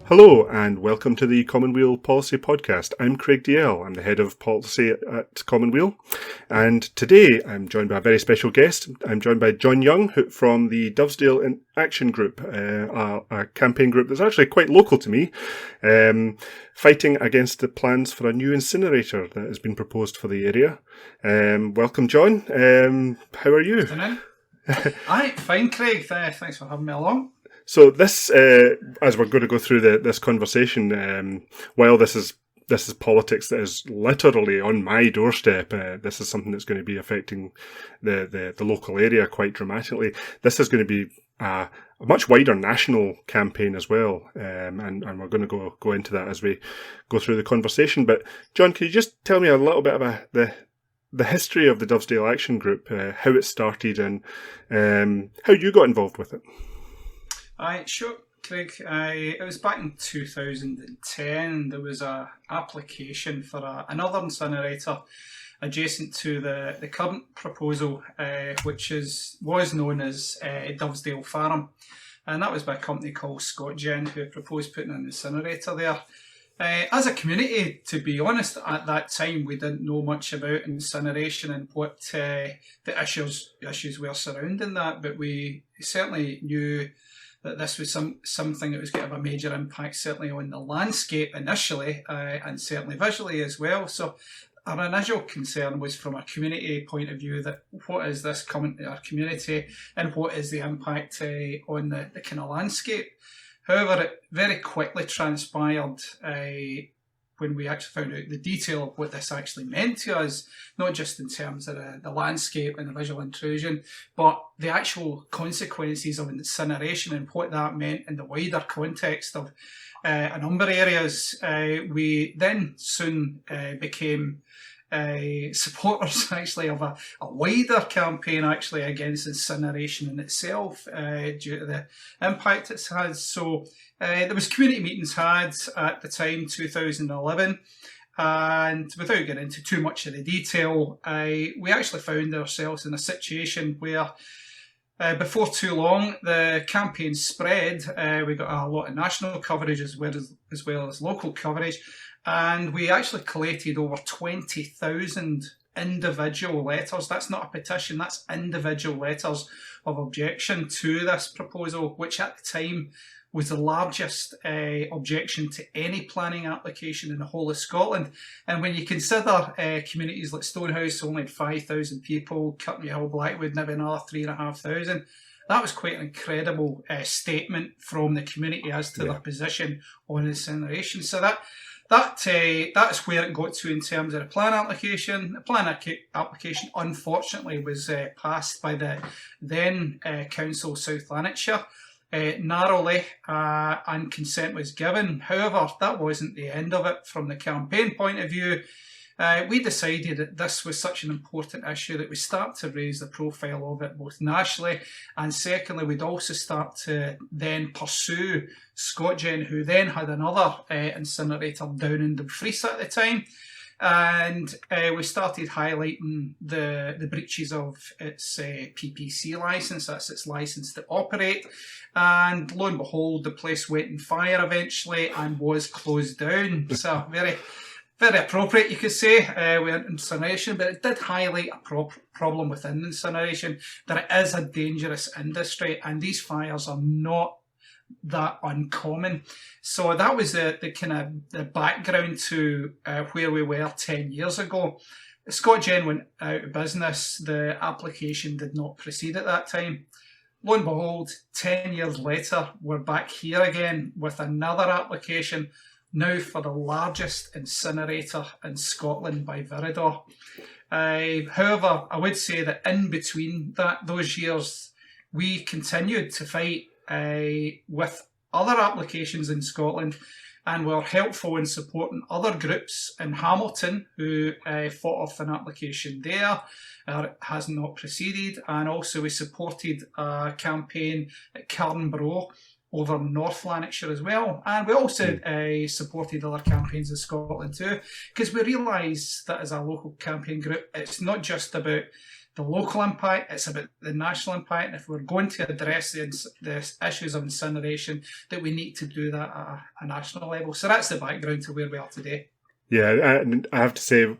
Hello and welcome to the Common Weal Policy Podcast. I'm Craig DL. I'm the head of policy at Common Weal, and today I'm joined by a very special guest. I'm joined by John Young from the Dovesdale Action Group, a campaign group that's actually quite local to me, fighting against the plans for a new incinerator that has been proposed for the area. Welcome, John. How are you? Aye, fine, Craig. Thanks for having me along. So this, as we're going to go through this conversation, while this is politics that is literally on my doorstep, this is something that's going to be affecting the local area quite dramatically. This is going to be a much wider national campaign as well, and we're going to go into that as we go through the conversation. But John, can you just tell me a little bit about the history of the Dovesdale Action Group, how it started, and how you got involved with it? Aye, sure, Craig. It was back in 2010. There was a application for another incinerator adjacent to the current proposal, which was known as Dovesdale Farm, and that was by a company called ScotGen, who proposed putting an incinerator there. As a community, to be honest, at that time we didn't know much about incineration and what the issues were surrounding that, but we certainly knew that this was something that was going to have a major impact, certainly on the landscape initially, and certainly visually as well. So our initial concern was from a community point of view, that what is this coming to our community and what is the impact on the kind of landscape. However, it very quickly transpired when we actually found out the detail of what this actually meant to us, not just in terms of the landscape and the visual intrusion, but the actual consequences of incineration and what that meant in the wider context of a number of areas. We then soon became supporters actually of a wider campaign actually against incineration in itself, due to the impact it's had. So there was community meetings had at the time, 2011, and without getting into too much of the detail, we actually found ourselves in a situation where before too long the campaign spread. We got a lot of national coverage as well as local coverage, and we actually collated over 20,000 individual letters. That's not a petition, that's individual letters of objection to this proposal, which at the time was the largest objection to any planning application in the whole of Scotland. And when you consider communities like Stonehouse only had 5,000 people, Cutney Hill, Blackwood maybe another 3,500, that was quite an incredible statement from the community as to their position on incineration. So that's where it got to in terms of the plan application. The plan application, unfortunately, was passed by the then Council South Lanarkshire narrowly, and consent was given. However, that wasn't the end of it from the campaign point of view. We decided that this was such an important issue that we start to raise the profile of it both nationally, and secondly we'd also start to then pursue ScotGen, who then had another incinerator down in Dumfries at the time, and we started highlighting the breaches of its PPC licence, that's its licence to operate, and lo and behold the place went on fire eventually and was closed down. So very appropriate, you could say, with incineration, but it did highlight a problem within incineration, that it is a dangerous industry and these fires are not that uncommon. So that was the kind of the background to where we were 10 years ago. ScotGen went out of business, the application did not proceed at that time. Lo and behold, 10 years later, we're back here again with another application, now for the largest incinerator in Scotland by Viridor. However, I would say that in between those years, we continued to fight with other applications in Scotland, and were helpful in supporting other groups in Hamilton who fought off an application there. It has not proceeded, and also we supported a campaign at Carnbrough over North Lanarkshire as well, and we also supported other campaigns in Scotland too, because we realise that as a local campaign group, it's not just about the local impact, it's about the national impact. And if we're going to address the issues of incineration, that we need to do that at a national level. So that's the background to where we are today. Yeah, and I have to say,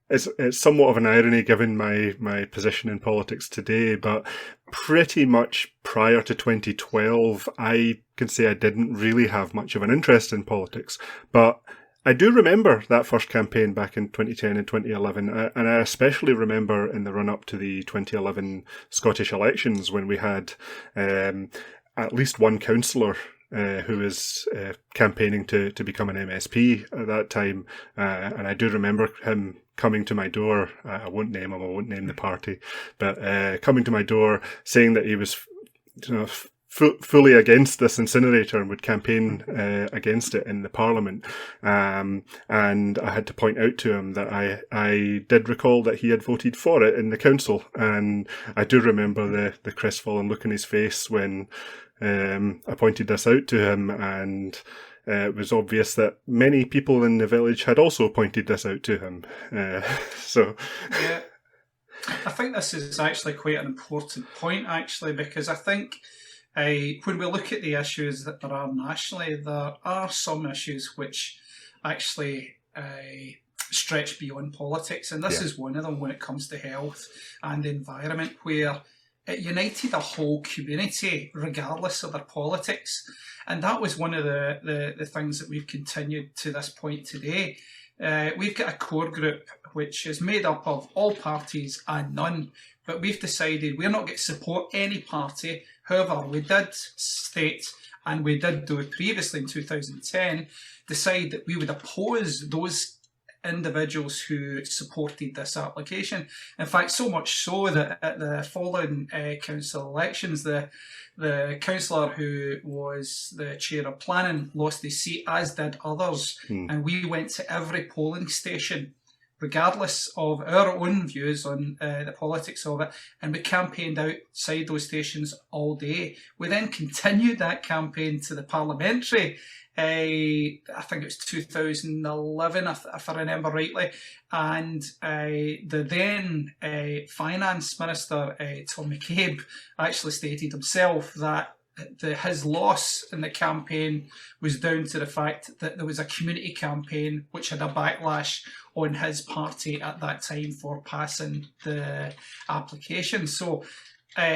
it's somewhat of an irony given my position in politics today, but pretty much prior to 2012, I can say I didn't really have much of an interest in politics. But I do remember that first campaign back in 2010 and 2011, and I especially remember in the run-up to the 2011 Scottish elections when we had at least one councillor who was campaigning to become an MSP at that time. And I do remember him coming to my door. I won't name him, I won't name the party, but coming to my door saying that he was fully against this incinerator and would campaign against it in the Parliament. And I had to point out to him that I did recall that he had voted for it in the council. And I do remember the crestfallen look on his face when I pointed this out to him, and it was obvious that many people in the village had also pointed this out to him. Yeah, I think this is actually quite an important point, actually, because I think when we look at the issues that there are nationally, there are some issues which actually stretch beyond politics, and this is one of them when it comes to health and the environment, where it united a whole community regardless of their politics. And that was one of the things that we've continued to this point today. We've got a core group which is made up of all parties and none, but we've decided we're not going to support any party. However, we did state, and we did do it previously in 2010, decide that we would oppose those individuals who supported this application. In fact, so much so that at the following council elections, the councillor who was the chair of planning lost his seat, as did others. And we went to every polling station, regardless of our own views on the politics of it, and we campaigned outside those stations all day. We then continued that campaign to the parliamentary, I think it was 2011, if I remember rightly, and the then finance minister, Tom McCabe, actually stated himself that his loss in the campaign was down to the fact that there was a community campaign which had a backlash on his party at that time for passing the application. So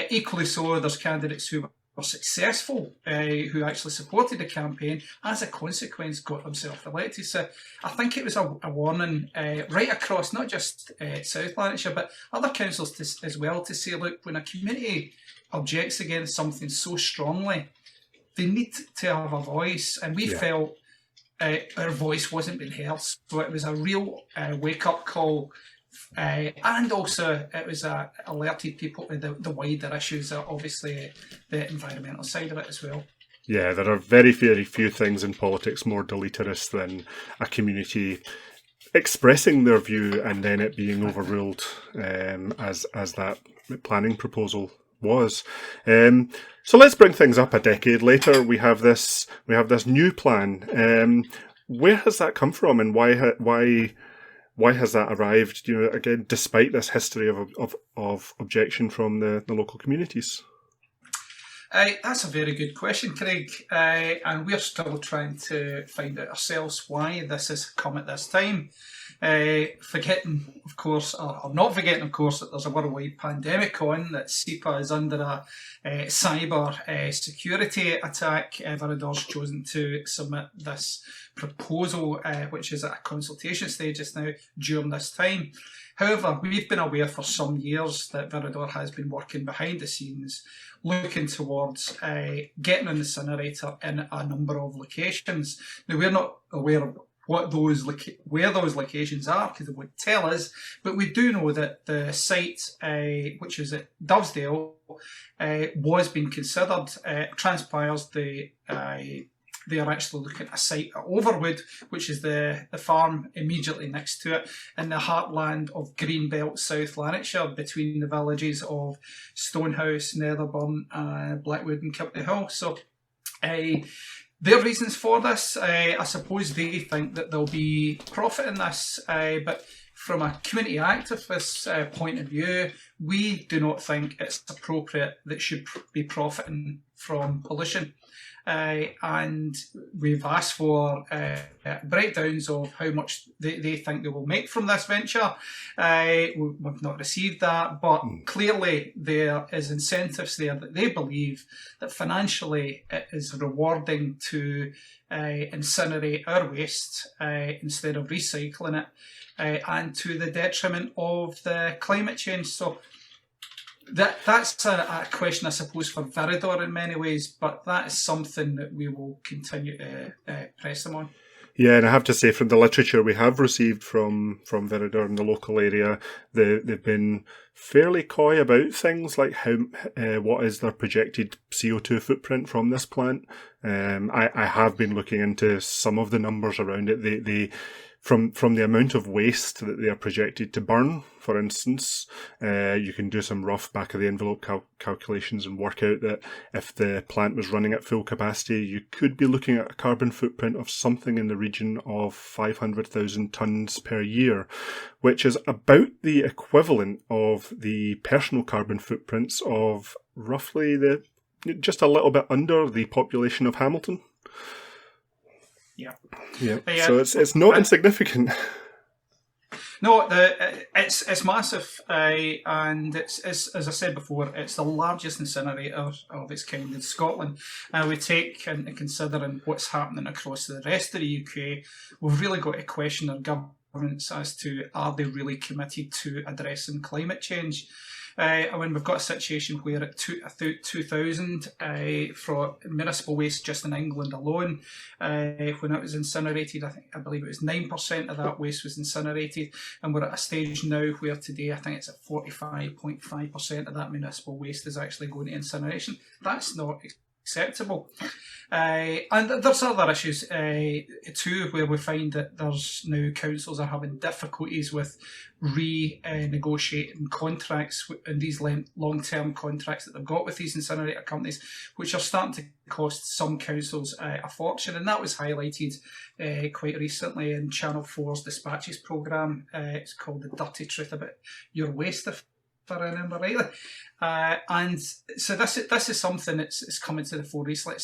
equally so, there's candidates who were successful, who actually supported the campaign, as a consequence got themselves elected. So I think it was a warning right across not just South Lanarkshire but other councils as well, to say, look, when a community objects against something so strongly, they need to have a voice, and we felt our voice wasn't being heard. So it was a real wake-up call, and also it was alerted people to the wider issues, obviously the environmental side of it as well. Yeah, there are very, very few things in politics more deleterious than a community expressing their view and then it being overruled, as that planning proposal was. So let's bring things up a decade later. We have this new plan. Where has that come from, and why has that arrived? Again, despite this history of objection from the local communities. That's a very good question, Craig, and we're still trying to find out ourselves why this has come at this time. Forgetting, of course, or not forgetting, of course, that there's a worldwide pandemic on, that SEPA is under a cyber security attack. Viridor's chosen to submit this proposal, which is at a consultation stage just now during this time. However, we've been aware for some years that Viridor has been working behind the scenes, looking towards getting an incinerator in a number of locations. Now, we're not aware of where those locations are, because it would tell us, but we do know that the site, which is at Dovesdale, was being considered. Transpires they are actually looking at a site at Overwood, which is the farm immediately next to it, in the heartland of Greenbelt, South Lanarkshire, between the villages of Stonehouse, Netherburn, Blackwood and Kilty Hill. So their reasons for this, I suppose they think that there'll be profit in this, but from a community activist point of view, we do not think it's appropriate that should be profiting from pollution. And we've asked for breakdowns of how much they think they will make from this venture. We've not received that, but clearly there is incentives there that they believe that financially it is rewarding to incinerate our waste instead of recycling it, and to the detriment of the climate change. So that's a question, I suppose, for Viridor in many ways, but that is something that we will continue to press them on. Yeah, and I have to say, from the literature we have received from Viridor in the local area, they've been fairly coy about things like what is their projected CO2 footprint from this plant. I have been looking into some of the numbers around it. They from the amount of waste that they are projected to burn, for instance, you can do some rough back-of-the-envelope calculations and work out that if the plant was running at full capacity, you could be looking at a carbon footprint of something in the region of 500,000 tonnes per year, which is about the equivalent of the personal carbon footprints of roughly just a little bit under the population of Hamilton. Yeah. So it's not insignificant. No, it's massive, and it's as I said before, it's the largest incinerator of its kind in Scotland. We take into considering what's happening across the rest of the UK. We've really got to question our governments as to, are they really committed to addressing climate change? When we've got a situation where at 2000 for municipal waste just in England alone, when it was incinerated, I believe it was 9% of that waste was incinerated, and we're at a stage now where today I think it's at 45.5% of that municipal waste is actually going to incineration. That's not acceptable. And there's other issues too, where we find that there's now councils are having difficulties with renegotiating contracts and these long-term contracts that they've got with these incinerator companies, which are starting to cost some councils a fortune. And that was highlighted quite recently in Channel 4's Dispatches programme. It's called The Dirty Truth About Your Waste, if I remember rightly. And so this is something that's coming to the fore recently.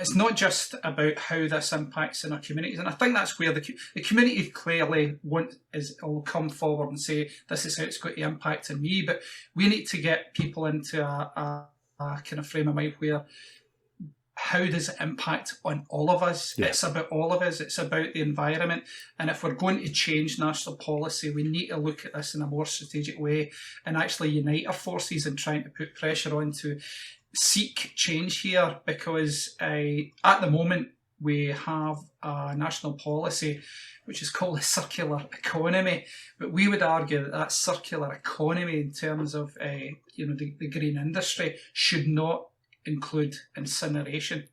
It's not just about how this impacts in our communities, and I think that's where the community clearly will come forward and say this is how it's going to impact on me. But we need to get people into a kind of frame of mind where, how does it impact on all of us? Yeah. It's about all of us. It's about the environment. And if we're going to change national policy, we need to look at this in a more strategic way and actually unite our forces in trying to put pressure on to seek change here. Because at the moment, we have a national policy which is called a circular economy. But we would argue that that circular economy in terms of the green industry should not include incineration.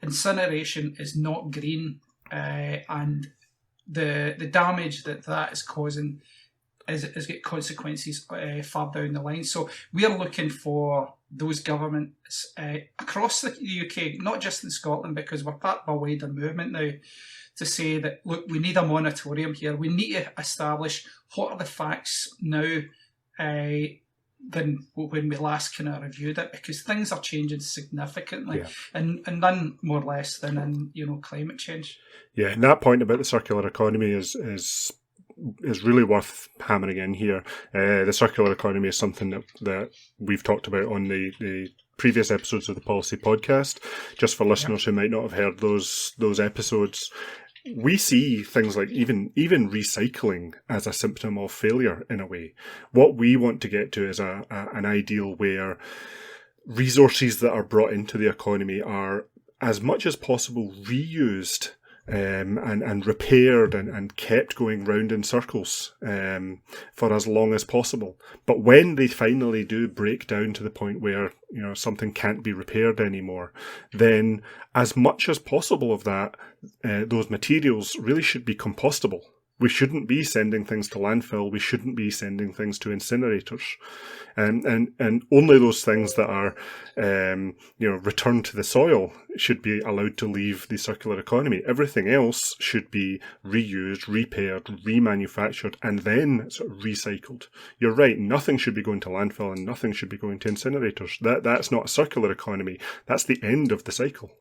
Incineration is not green, and the damage that is causing is got consequences far down the line. So we are looking for those governments across the UK, not just in Scotland, because we're part of a wider movement now, to say that, look, we need a moratorium here. We need to establish what are the facts now than when we last kind of reviewed it, because things are changing significantly, and none more or less than in climate change. Yeah, and that point about the circular economy is really worth hammering in here. The circular economy is something that we've talked about on the previous episodes of the Policy Podcast. Just for listeners who might not have heard those episodes, we see things like even recycling as a symptom of failure in a way. What we want to get to is an ideal where resources that are brought into the economy are as much as possible reused and repaired and kept going round in circles for as long as possible. But when they finally do break down to the point where something can't be repaired anymore, then as much as possible of that those materials really should be compostable. we shouldn't be sending things to landfill. We shouldn't be sending things to incinerators, and only those things that are, returned to the soil should be allowed to leave the circular economy. Everything else should be reused, repaired, remanufactured, and then sort of recycled. You're right. Nothing should be going to landfill, and nothing should be going to incinerators. That's not a circular economy. That's the end of the cycle.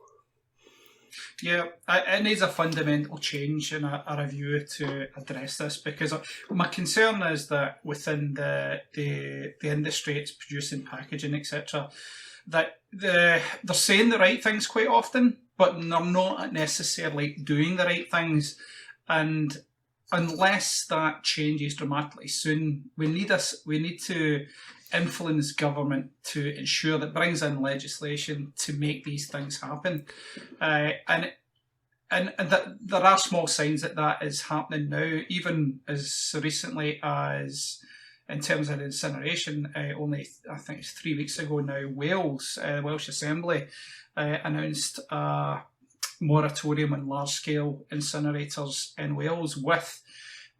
Yeah, it needs a fundamental change and a review to address this, because my concern is that within the industry, it's producing packaging, etc., that they're saying the right things quite often, but they're not necessarily doing the right things. And unless that changes dramatically soon, we need to influence government to ensure that brings in legislation to make these things happen, and that there are small signs that is happening now, even as recently as in terms of incineration. Only I think it's 3 weeks ago now, Welsh Assembly announced a moratorium on large-scale incinerators in Wales, with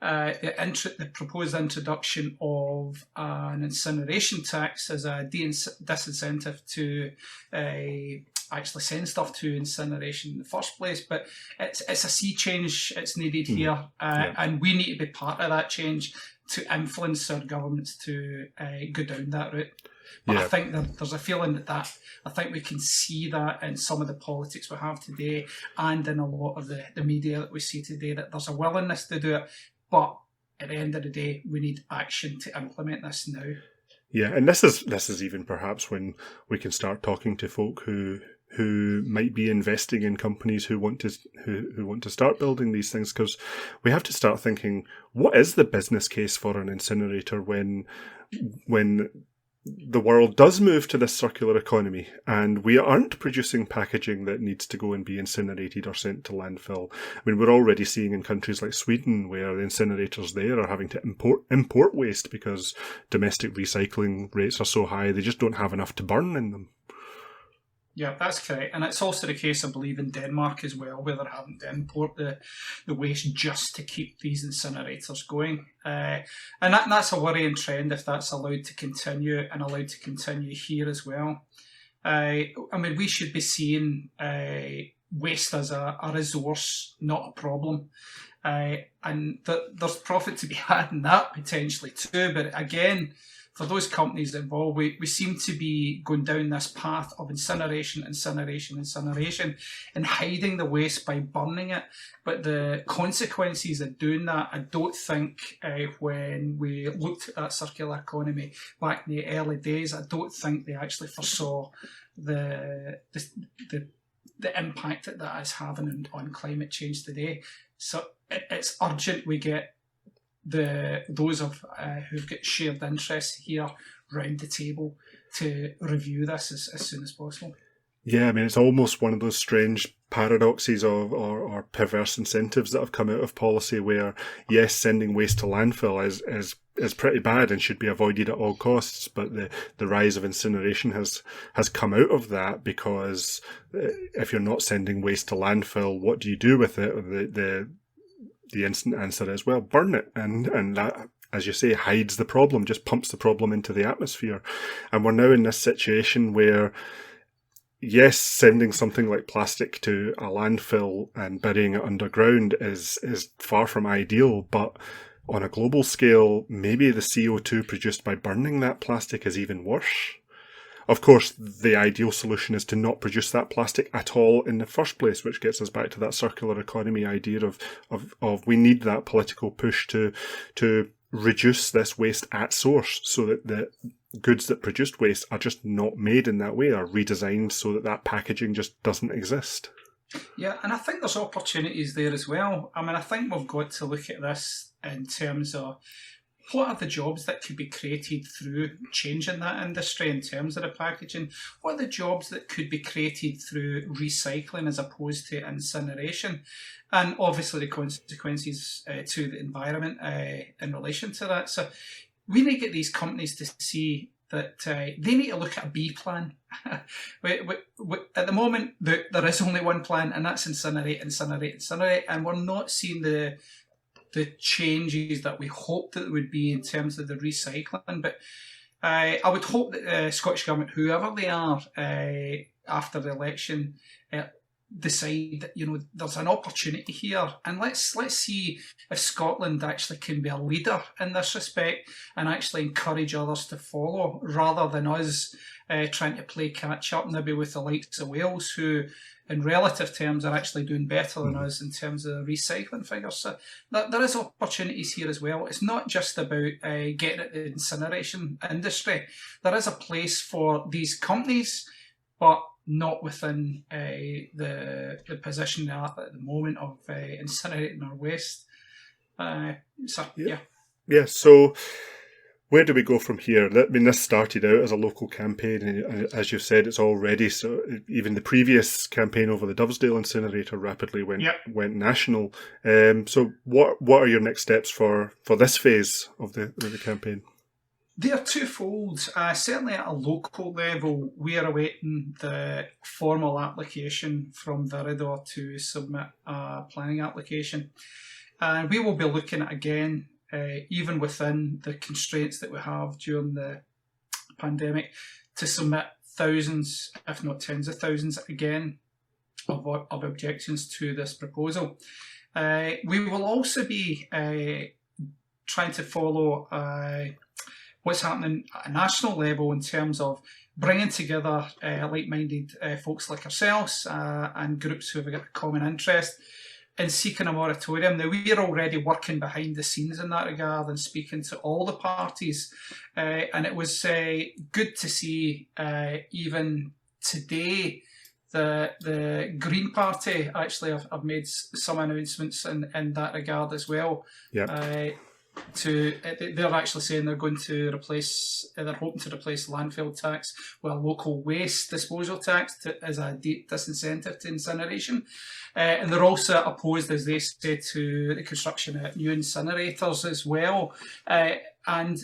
the proposed introduction of an incineration tax as a disincentive to actually send stuff to incineration in the first place. But it's a sea change it's needed here, and we need to be part of that change to influence our governments to go down that route. But I think there's a feeling that I think we can see that in some of the politics we have today, and in a lot of the media that we see today, that there's a willingness to do it. But at the end of the day, we need action to implement this now. Yeah, and this is even perhaps when we can start talking to folk who might be investing in companies who want to start building these things, because we have to start thinking, what is the business case for an incinerator when the world does move to this circular economy and we aren't producing packaging that needs to go and be incinerated or sent to landfill? I mean, we're already seeing in countries like Sweden where the incinerators there are having to import waste because domestic recycling rates are so high, they just don't have enough to burn in them. Yeah, that's correct. And it's also the case, I believe, in Denmark as well, where they're having to import the waste just to keep these incinerators going. And that's a worrying trend if that's allowed to continue, and allowed to continue here as well. I mean, we should be seeing waste as a resource, not a problem. And there's profit to be had in that potentially too. But again, for those companies involved, we seem to be going down this path of incineration, and hiding the waste by burning it. But the consequences of doing that, I don't think, when we looked at that circular economy back in the early days, I don't think they actually foresaw the impact that is having on climate change today. So it's urgent we get those who've got shared interests here round the table to review this as soon as possible. Yeah, I mean, it's almost one of those strange paradoxes or perverse incentives that have come out of policy where, yes, sending waste to landfill is pretty bad and should be avoided at all costs, but the rise of incineration has come out of that, because if you're not sending waste to landfill, what do you do with it? The instant answer is, well, burn it. And that, as you say, hides the problem, just pumps the problem into the atmosphere. And we're now in this situation where, yes, sending something like plastic to a landfill and burying it underground is far from ideal, but on a global scale, maybe the CO2 produced by burning that plastic is even worse. Of course, the ideal solution is to not produce that plastic at all in the first place, which gets us back to that circular economy idea of we need that political push to reduce this waste at source, so that the goods that produced waste are just not made in that way, are redesigned so that packaging just doesn't exist. Yeah, and I think there's opportunities there as well. I mean, I think we've got to look at this in terms of what are the jobs that could be created through changing that industry in terms of the packaging? What are the jobs that could be created through recycling as opposed to incineration? And obviously the consequences to the environment in relation to that. So we need to get these companies to see that they need to look at a B plan. At the moment, there is only one plan, and that's incinerate. And we're not seeing the the changes that we hoped that there would be in terms of the recycling. But I would hope that the Scottish Government, whoever they are, after the election, decide that, you know, there's an opportunity here, and let's see if Scotland actually can be a leader in this respect and actually encourage others to follow, rather than us trying to play catch up maybe with the likes of Wales, who in relative terms are actually doing better than us in terms of recycling figures. So there is opportunities here as well. It's not just about getting at the incineration industry. There is a place for these companies, but not within the position they're at the moment of incinerating our waste. Yeah, so where do we go from here? I mean, this started out as a local campaign, and as you said, it's already, so even the previous campaign over the Dovesdale incinerator rapidly went national. So what are your next steps for this phase of the campaign? They are twofold. Certainly at a local level, we are awaiting the formal application from Viridor to submit a planning application. And we will be looking at, again, even within the constraints that we have during the pandemic, to submit thousands, if not tens of thousands, again, of objections to this proposal. We will also be trying to follow what's happening at a national level in terms of bringing together like-minded folks like ourselves and groups who have got a common interest in seeking a moratorium. Now, we are already working behind the scenes in that regard and speaking to all the parties. And it was good to see even today the Green Party actually have made some announcements in that regard as well. Yeah. They're actually saying they're hoping to replace landfill tax with a local waste disposal tax as a disincentive to incineration. And they're also opposed, as they say, to the construction of new incinerators as well. And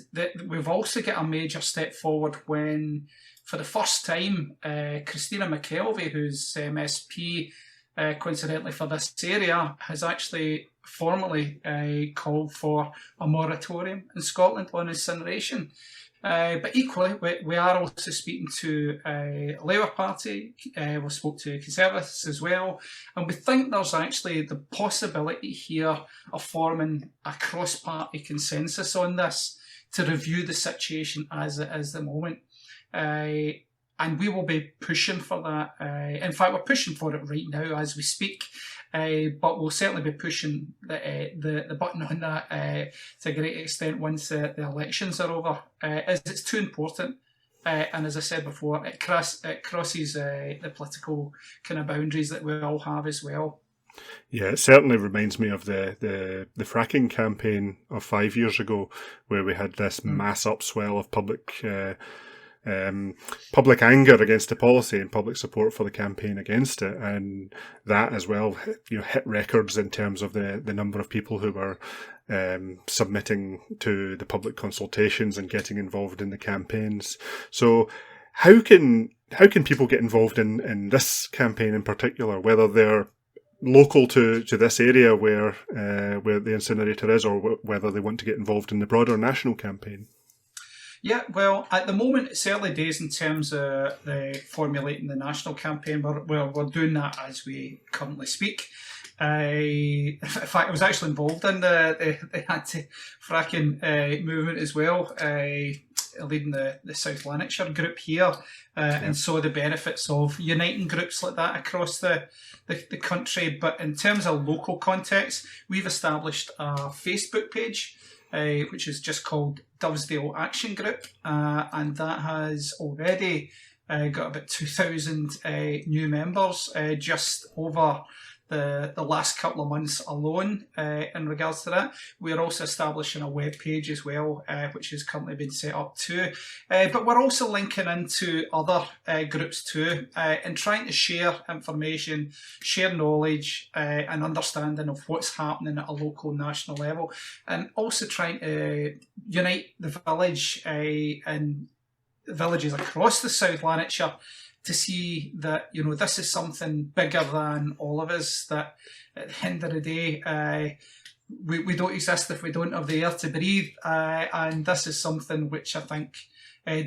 we've also got a major step forward when, for the first time, Christina McKelvey, who's MSP, coincidentally for this area, has actually formally called for a moratorium in Scotland on incineration. But equally, we are also speaking to Labour Party, we spoke to Conservatives as well, and we think there's actually the possibility here of forming a cross-party consensus on this to review the situation as it is at the moment. And we will be pushing for that. In fact, we're pushing for it right now as we speak. But we'll certainly be pushing the button on that to a great extent once the elections are over, as it's too important. And as I said before, it crosses the political kind of boundaries that we all have as well. Yeah, it certainly reminds me of the fracking campaign of 5 years ago, where we had this mass upswell of public anger against the policy and public support for the campaign against it, and that as well, hit records in terms of the number of people who were submitting to the public consultations and getting involved in the campaigns. So how can people get involved in this campaign in particular, whether they're local to this area where the incinerator is, or whether they want to get involved in the broader national campaign? Yeah, well, at the moment, it's early days in terms of formulating the national campaign. We're doing that as we currently speak. In fact, I was actually involved in the anti-fracking movement as well, leading the South Lanarkshire group here, and saw the benefits of uniting groups like that across the country. But in terms of local context, we've established a Facebook page, which is just called Dovesdale Action Group, and that has already got about 2,000 new members just over the last couple of months alone in regards to that. We're also establishing a web page as well, which has currently been set up too. But we're also linking into other groups too, and trying to share information, share knowledge and understanding of what's happening at a local, national level, and also trying to unite the village and villages across the South Lanarkshire to see that, this is something bigger than all of us, that at the end of the day, we don't exist if we don't have the air to breathe. And this is something which I think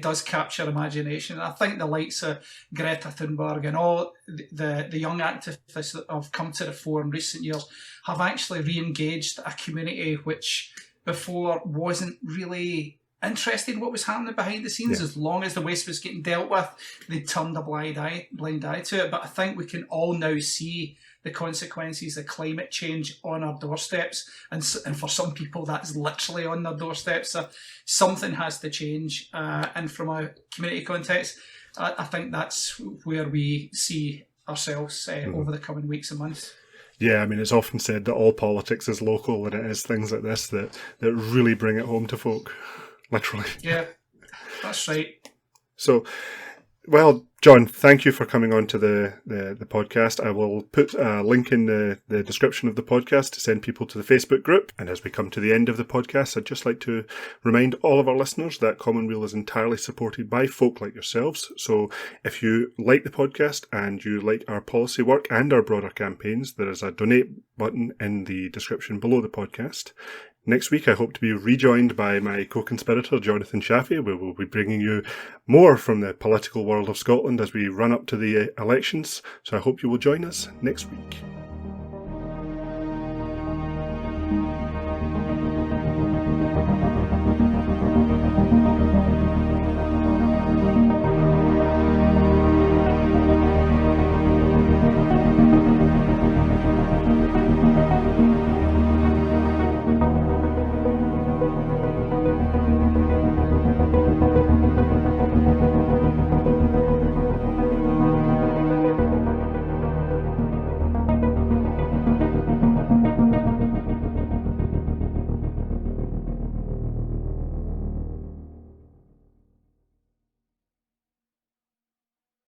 does capture imagination. I think the likes of Greta Thunberg and all the young activists that have come to the fore in recent years have actually re-engaged a community which before wasn't really interested in what was happening behind the scenes. As long as the waste was getting dealt with, they turned a blind eye to it. But I think we can all now see the consequences of climate change on our doorsteps, and for some people that's literally on their doorsteps. So something has to change, and from a community context, I think that's where we see ourselves over the coming weeks and months. Yeah, I mean, it's often said that all politics is local, and it is things like this that really bring it home to folk, literally. Yeah, that's right. So, well, John, thank you for coming on to the podcast. I will put a link in the description of the podcast to send people to the Facebook group. And as we come to the end of the podcast, I'd just like to remind all of our listeners that Common Weal is entirely supported by folk like yourselves. So if you like the podcast and you like our policy work and our broader campaigns, there is a donate button in the description below the podcast. Next week, I hope to be rejoined by my co-conspirator, Jonathan Shaffey, where we'll be bringing you more from the political world of Scotland as we run up to the elections. So I hope you will join us next week.